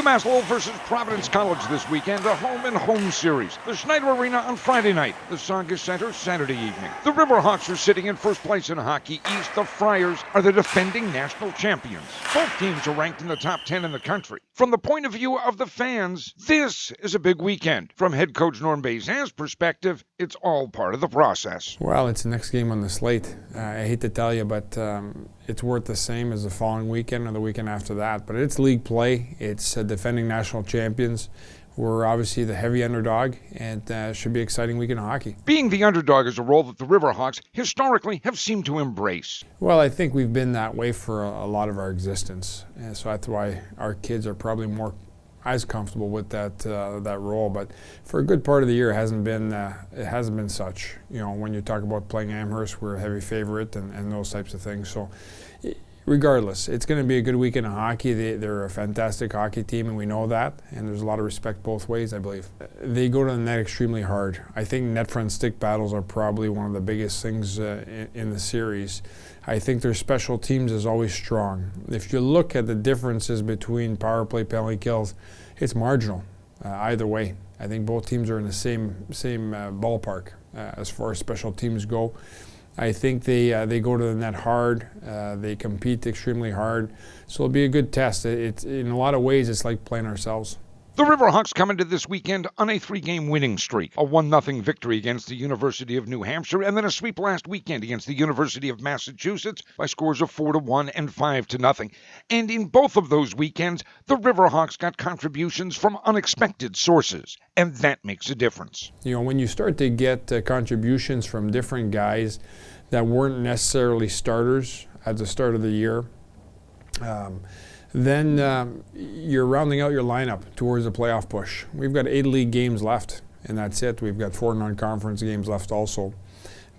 UMass Lowell versus Providence College this weekend, a home-and-home series. The Schneider Arena on Friday night, the Tsongas Center Saturday evening. The Riverhawks are sitting in first place in Hockey East. The Friars are the defending national champions. Both teams are ranked in the top 10 in the country. From the point of view of the fans, this is a big weekend. From head coach Norm Bazin's perspective, it's all part of the process. Well, it's the next game on the slate. I hate to tell you, but it's worth the same as the following weekend or the weekend after that. But it's league play. It's defending national champions. We're obviously the heavy underdog, and it should be an exciting weekend of hockey. Being the underdog is a role that the Riverhawks historically have seemed to embrace. Well, I think we've been that way for a lot of our existence, and so that's why our kids are probably more as comfortable with that role. But for a good part of the year, it hasn't been such. You know, when you talk about playing Amherst, we're a heavy favorite, and those types of things. So, regardless, it's going to be a good weekend of hockey. They're a fantastic hockey team, and we know that. And there's a lot of respect both ways, I believe. They go to the net extremely hard. I think net front stick battles are probably one of the biggest things in the series. I think their special teams is always strong. If you look at the differences between power play, penalty kills, it's marginal either way. I think both teams are in the same ballpark as far as special teams go. I think they go to the net hard. They compete extremely hard. So it'll be a good test. It's in a lot of ways, it's like playing ourselves. The Riverhawks come into this weekend on a 3-game winning streak, a 1-0 victory against the University of New Hampshire, and then a sweep last weekend against the University of Massachusetts by scores of 4-1 and 5-0. And in both of those weekends, the Riverhawks got contributions from unexpected sources, and that makes a difference. You know, when you start to get contributions from different guys that weren't necessarily starters at the start of the year, then you're rounding out your lineup towards a playoff push. We've got 8 league games left, and that's it. We've got 4 non-conference games left also.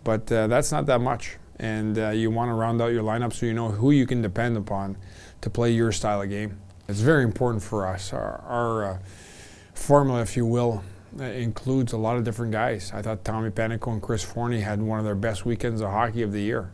But that's not that much. And you want to round out your lineup so you know who you can depend upon to play your style of game. It's very important for us. Our formula, if you will, includes a lot of different guys. I thought Tommy Panico and Chris Forney had one of their best weekends of hockey of the year.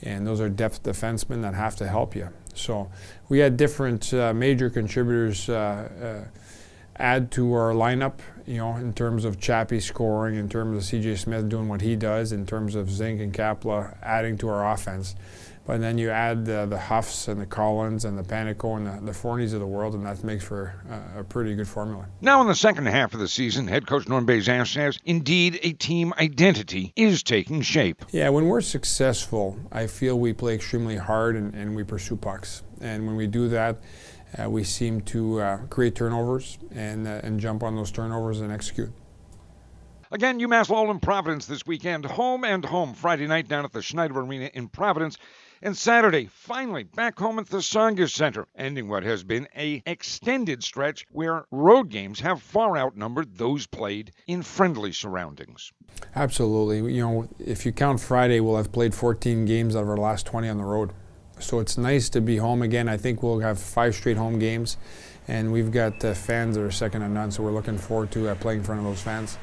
And those are depth defensemen that have to help you. So we had different major contributors add to our lineup, you know, in terms of Chappie scoring, in terms of C.J. Smith doing what he does, in terms of Zink and Kapla adding to our offense. But then you add the Huffs and the Collins and the Panico and the Forneys of the world, and that makes for a pretty good formula. Now in the second half of the season, head coach Norm Bazin says, indeed, a team identity is taking shape. Yeah, when we're successful, I feel we play extremely hard and we pursue pucks. And when we do that, we seem to create turnovers and jump on those turnovers and execute. Again, UMass Lowell and Providence this weekend, home and home. Friday night down at the Schneider Arena in Providence. And Saturday, finally, back home at the Tsongas Center, ending what has been an extended stretch where road games have far outnumbered those played in friendly surroundings. Absolutely. You know, if you count Friday, we'll have played 14 games out of our last 20 on the road. So it's nice to be home again. I think we'll have 5 straight home games, and we've got fans that are second to none, so we're looking forward to playing in front of those fans.